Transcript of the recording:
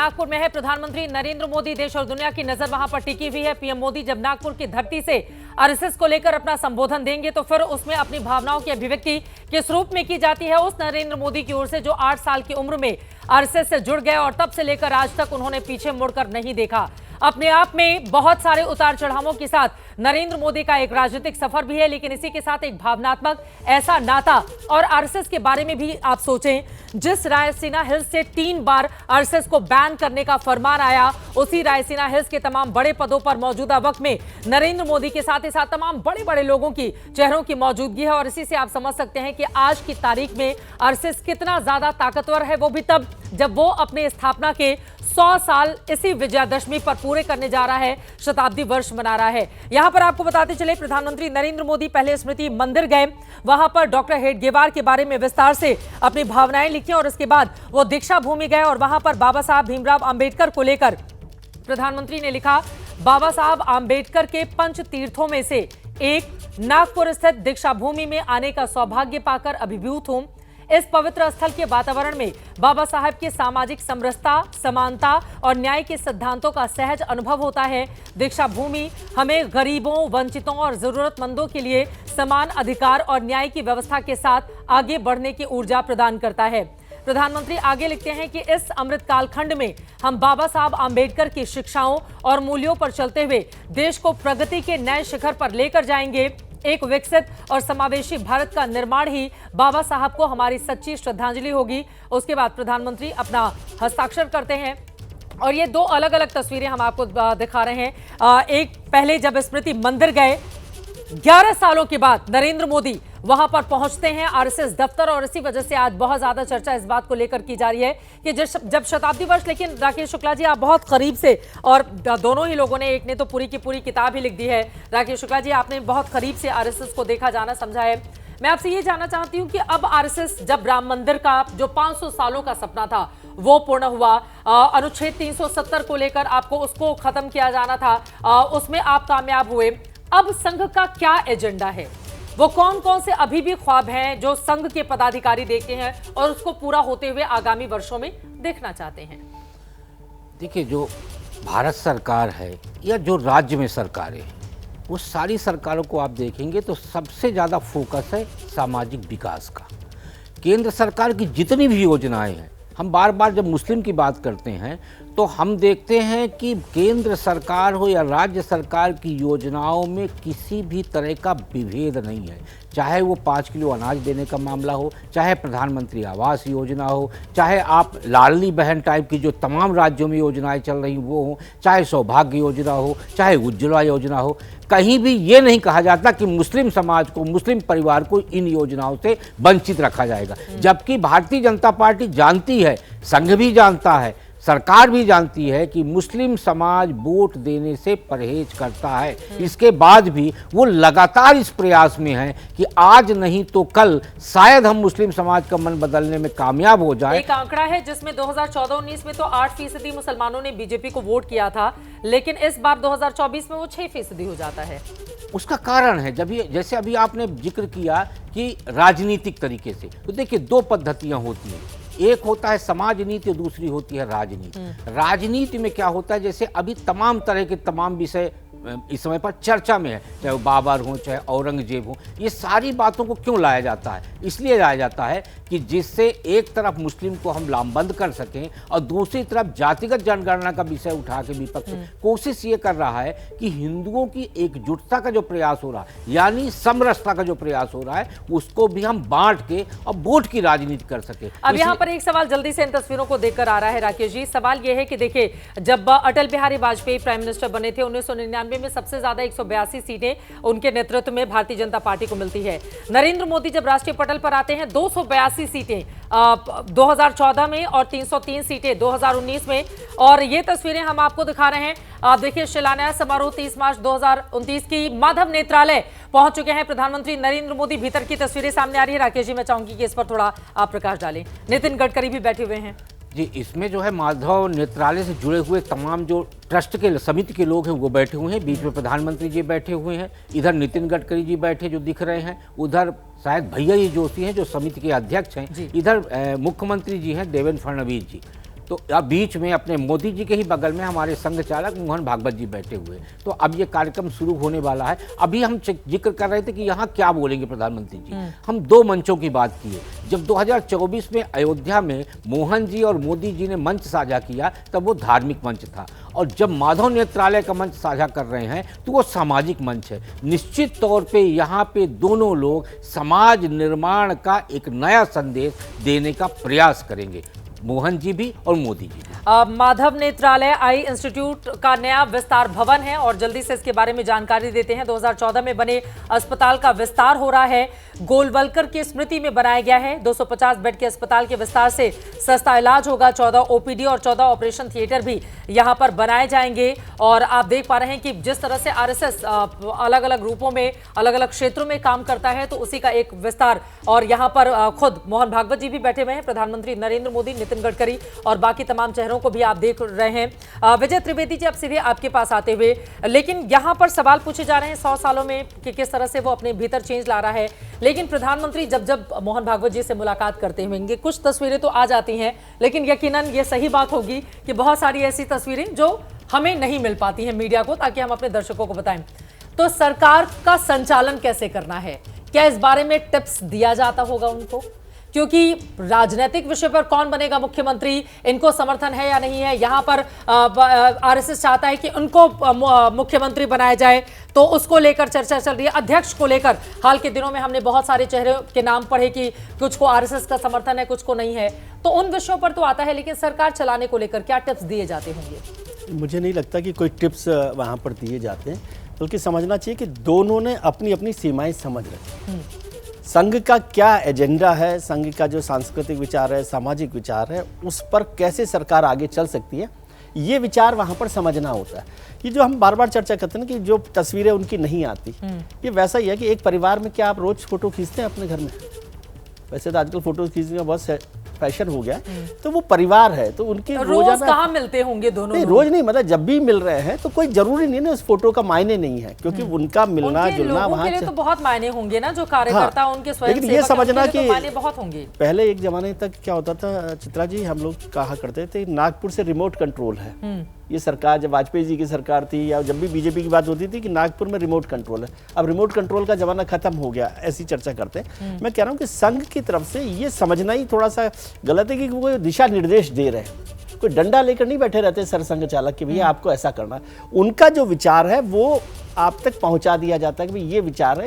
नागपुर में है। प्रधानमंत्री नरेंद्र मोदी, देश और दुनिया की नजर वहां पर टिकी हुई है। पीएम मोदी जब नागपुर की धरती से आरएसएस को लेकर अपना संबोधन देंगे तो फिर उसमें अपनी भावनाओं की अभिव्यक्ति किस रूप में की जाती है उस नरेंद्र मोदी की ओर से जो 8 साल की उम्र में आरएसएस से जुड़ गए और तब से लेकर आज तक उन्होंने पीछे मुड़कर नहीं देखा। अपने आप में बहुत सारे उतार चढ़ावों के साथ नरेंद्र मोदी का एक राजनीतिक सफर भी है, लेकिन इसी के साथ एक भावनात्मक ऐसा नाता। और आरएसएस के बारे में भी आप सोचें, जिस रायसीना हिल्स से 3 बार आरएसएस को बैन करने का फरमान आया, उसी रायसीना हिल्स के तमाम बड़े पदों पर मौजूदा वक्त में नरेंद्र मोदी के साथ ही साथ तमाम बड़े बड़े लोगों की चेहरों की मौजूदगी है। और इसी से आप समझ सकते हैं कि आज की तारीख में आरएसएस कितना ज्यादा ताकतवर है, वो भी तब जब वो अपने स्थापना के 100 साल इसी विजयादशमी पर पूरे करने जा रहा है, शताब्दी वर्ष मना रहा है। यहां पर आपको बताते चले, प्रधानमंत्री नरेंद्र मोदी पहले स्मृति मंदिर गए, वहां पर डॉक्टर हेडगेवार के बारे में विस्तार से अपनी भावनाएं लिखी और उसके बाद वो दीक्षा भूमि गए और वहां पर बाबा साहब भीमराव अंबेडकर को लेकर प्रधानमंत्री ने लिखा, बाबा साहब आंबेडकर के पंच तीर्थों में से एक नागपुर स्थित दीक्षा भूमि में आने का सौभाग्य पाकर अभिभूत हूं। इस पवित्र स्थल के वातावरण में बाबा साहब के सामाजिक समरसता, समानता और न्याय के सिद्धांतों का सहज अनुभव होता है। दीक्षा भूमि हमें गरीबों, वंचितों और जरूरतमंदों के लिए समान अधिकार और न्याय की व्यवस्था के साथ आगे बढ़ने की ऊर्जा प्रदान करता है। प्रधानमंत्री आगे लिखते हैं कि इस अमृत कालखंड में हम बाबा साहब आंबेडकर की शिक्षाओं और मूल्यों पर चलते हुए देश को प्रगति के नए शिखर पर लेकर जाएंगे। एक विकसित और समावेशी भारत का निर्माण ही बाबा साहब को हमारी सच्ची श्रद्धांजलि होगी। उसके बाद प्रधानमंत्री अपना हस्ताक्षर करते हैं और ये 2 अलग अलग तस्वीरें हम आपको दिखा रहे हैं। एक पहले जब स्मृति मंदिर गए, 11 सालों के बाद नरेंद्र मोदी वहां पर पहुंचते हैं आरएसएस दफ्तर, और इसी वजह से आज बहुत ज्यादा चर्चा इस बात को लेकर की जा रही है कि जब शताब्दी वर्ष, लेकिन राकेश शुक्ला जी आप बहुत करीब से, और दोनों ही लोगों ने, एक ने तो पूरी की पूरी किताब ही लिख दी है, राकेश शुक्ला जी आपने बहुत करीब से आरएसएस को देखा, जाना, समझा है। मैं आपसे ये जानना चाहती हूँ कि अब आरएसएस, जब राम मंदिर का जो 500 सालों का सपना था वो पूर्ण हुआ, अनुच्छेद 370 को लेकर आपको उसको खत्म किया जाना था, उसमें आप कामयाब हुए, अब संघ का क्या एजेंडा है? वो कौन कौन से अभी भी ख्वाब हैं जो संघ के पदाधिकारी देखते हैं और उसको पूरा होते हुए आगामी वर्षों में देखना चाहते हैं? देखिए, जो भारत सरकार है या जो राज्य में सरकारें हैं, वो सारी सरकारों को आप देखेंगे तो सबसे ज़्यादा फोकस है सामाजिक विकास का। केंद्र सरकार की जितनी भी योजनाएं हैं, हम बार बार जब मुस्लिम की बात करते हैं तो हम देखते हैं कि केंद्र सरकार हो या राज्य सरकार की योजनाओं में किसी भी तरह का विभेद नहीं है। चाहे वो 5 किलो अनाज देने का मामला हो, चाहे प्रधानमंत्री आवास योजना हो, चाहे आप लाडली बहन टाइप की जो तमाम राज्यों में योजनाएं चल रही वो हो, चाहे सौभाग्य योजना हो, चाहे उज्ज्वला योजना हो, कहीं भी ये नहीं कहा जाता कि मुस्लिम समाज को, मुस्लिम परिवार को इन योजनाओं से वंचित रखा जाएगा। जबकि भारतीय जनता पार्टी जानती है, संघ भी जानता है, सरकार भी जानती है कि मुस्लिम समाज वोट देने से परहेज करता है। इसके बाद भी वो लगातार इस प्रयास में है कि आज नहीं तो कल शायद हम मुस्लिम समाज का मन बदलने में कामयाब हो जाए। एक आंकड़ा है जिसमें 2014-19 में तो 8% मुसलमानों ने बीजेपी को वोट किया था, लेकिन इस बार 2024 में वो 6% हो जाता है। उसका कारण है, जब ये, जैसे अभी आपने जिक्र किया कि राजनीतिक तरीके से, तो देखिए 2 पद्धतियां होती हैं। एक होता है समाज नीति और दूसरी होती है राजनीति। राजनीति में क्या होता है, जैसे अभी तमाम तरह के तमाम विषय इस समय पर चर्चा में है, चाहे वो बाबर हो, चाहे औरंगजेब हो, ये सारी बातों को क्यों लाया जाता है? इसलिए लाया जाता है कि जिससे एक तरफ मुस्लिम को हम लामबंद कर सकें और दूसरी तरफ जातिगत जनगणना का विषय उठा के विपक्ष कोशिश ये कर रहा है कि हिंदुओं की एकजुटता का जो प्रयास हो रहा है, यानी समरसता का जो प्रयास हो रहा है, उसको भी हम बांट के और वोट की राजनीति कर सके। अब यहाँ पर एक सवाल जल्दी से इन तस्वीरों को देखकर आ रहा है राकेश जी। सवाल यह है कि देखिए, जब अटल बिहारी वाजपेयी प्राइम मिनिस्टर बने थे 1999 में सबसे ज्यादा 182 सीटें उनके नेतृत्व में भारतीय जनता पार्टी को मिलती है। नरेंद्र मोदी जब राष्ट्रीय पटल पर आते हैं 282 सीटें 2014 में और 303 सीटें 2019 में। और ये तस्वीरें हम आपको दिखा रहे हैं। आप देखिए, शिलान्यास समारोह 30 मार्च 2029 की माधव नेत्रालय पहुंच चुके हैं प्रधानमंत्री नरेंद्र मोदी। भीतर की तस्वीरें सामने आ रही है। राकेश जी, मैं चाहूंगी कि इस पर थोड़ा आप प्रकाश डालें। नितिन गडकरी भी बैठे हुए हैं जी। इसमें जो है माधव नेत्रालय से जुड़े हुए तमाम जो ट्रस्ट के समिति के लोग हैं वो बैठे हुए हैं। बीच में प्रधानमंत्री जी बैठे हुए हैं, इधर नितिन गडकरी जी बैठे जो दिख रहे हैं, उधर शायद भैया जी जोशी हैं जो समिति के अध्यक्ष हैं, इधर मुख्यमंत्री जी हैं देवेंद्र फडणवीस जी। तो अब बीच में अपने मोदी जी के ही बगल में हमारे संघ चालक मोहन भागवत जी बैठे हुए। तो अब ये कार्यक्रम शुरू होने वाला है। अभी हम जिक्र कर रहे थे कि यहाँ क्या बोलेंगे प्रधानमंत्री जी। हम दो मंचों की बात किए। जब 2024 में अयोध्या में मोहन जी और मोदी जी ने मंच साझा किया तब वो धार्मिक मंच था, और जब माधव नेत्रालय का मंच साझा कर रहे हैं तो वो सामाजिक मंच है। निश्चित तौर पे यहाँ पे दोनों लोग समाज निर्माण का एक नया संदेश देने का प्रयास करेंगे, मोहन जी भी और मोदी जी भी। माधव नेत्रालय आई इंस्टीट्यूट का नया विस्तार भवन है और जल्दी से इसके बारे में जानकारी देते हैं। 2014 में बने अस्पताल का विस्तार हो रहा है, गोलवलकर की स्मृति में बनाया गया है। 250 बेड के अस्पताल के विस्तार से सस्ता इलाज होगा। 14 ओपीडी और 14 ऑपरेशन थिएटर भी यहां पर बनाए जाएंगे। और आप देख पा रहे हैं कि जिस तरह से आरएसएस अलग अलग रूपों में अलग अलग क्षेत्रों में काम करता है, तो उसी का एक विस्तार। और यहां पर खुद मोहन भागवत जी भी बैठे हुए हैं, प्रधानमंत्री नरेंद्र मोदी, नितिन गडकरी और बाकी तमाम चेहरों को भी आप देख रहे हैं। विजय त्रिवेदी जी, अब सीधे आपके पास आते हुए, लेकिन यहां पर सवाल पूछे जा रहे हैं 100 सालों में कि किस तरह से वो अपने भीतर चेंज ला रहा है। लेकिन प्रधानमंत्री जब मोहन भागवत जी से मुलाकात करते होंगे, कुछ तस्वीरें तो आ जाती हैं, लेकिन यकीनन ये सही बात होगी कि बहुत सारी ऐसी तस्वीरें जो हमें नहीं मिल पाती हैं मीडिया को, ताकि हम अपने दर्शकों को बताएं। तो सरकार का संचालन कैसे करना है, क्या इस बारे में टिप्स दिया जाता होगा उनको? क्योंकि राजनीतिक विषय पर कौन बनेगा मुख्यमंत्री, इनको समर्थन है या नहीं है। यहां पर आरएसएस चाहता है कि उनको मुख्यमंत्री बनाया जाए, तो उसको लेकर चर्चा चल रही है। अध्यक्ष को लेकर हाल के दिनों में हमने बहुत सारे चेहरे के नाम पढ़े कि कुछ को आरएसएस का समर्थन है, कुछ को नहीं है। तो उन विषयों पर तो आता है, लेकिन सरकार चलाने को लेकर क्या टिप्स दिए जाते होंगे? मुझे नहीं लगता कि कोई टिप्स वहाँ पर दिए जाते हैं, बल्कि समझना चाहिए कि दोनों ने अपनी अपनी सीमाएं समझ रखी। संघ का क्या एजेंडा है, संघ का जो सांस्कृतिक विचार है, सामाजिक विचार है, उस पर कैसे सरकार आगे चल सकती है, ये विचार वहाँ पर समझना होता है। ये जो हम बार बार चर्चा करते हैं ना कि जो तस्वीरें उनकी नहीं आती, ये वैसा ही है कि एक परिवार में क्या आप रोज फोटो खींचते हैं अपने घर में? वैसे तो आजकल फोटो खींचने का बहुत फैशन हो गया, तो वो परिवार है, तो उनके रोज कहाँ मिलते होंगे दोनों? नहीं, रोज नहीं, मतलब जब भी मिल रहे हैं तो कोई जरूरी नहीं ना उस फोटो का मायने नहीं है, क्योंकि उनका मिलना जुलना वहाँ तो बहुत मायने होंगे ना, जो कार्यकर्ता हाँ, उनके स्वयं लेकिन ये समझना कि मायने बहुत होंगे। पहले एक जमाने तक क्या होता था चित्रा जी, हम लोग कहा करते थे नागपुर से रिमोट कंट्रोल है। ये सरकार जब वाजपेयी जी की सरकार थी या जब भी बीजेपी की बात होती थी कि नागपुर में रिमोट कंट्रोल है, अब रिमोट कंट्रोल का जमाना खत्म हो गया, ऐसी चर्चा करते हैं। मैं कह रहा हूँ कि संघ की तरफ से ये समझना ही थोड़ा सा गलत है कि वो दिशा निर्देश दे रहे हैं। कोई डंडा लेकर नहीं बैठे रहते सरसंघ चालक कि भैया आपको ऐसा करना है। उनका जो विचार है वो आप तक पहुंचा दिया जाता है कि भाई ये विचार है,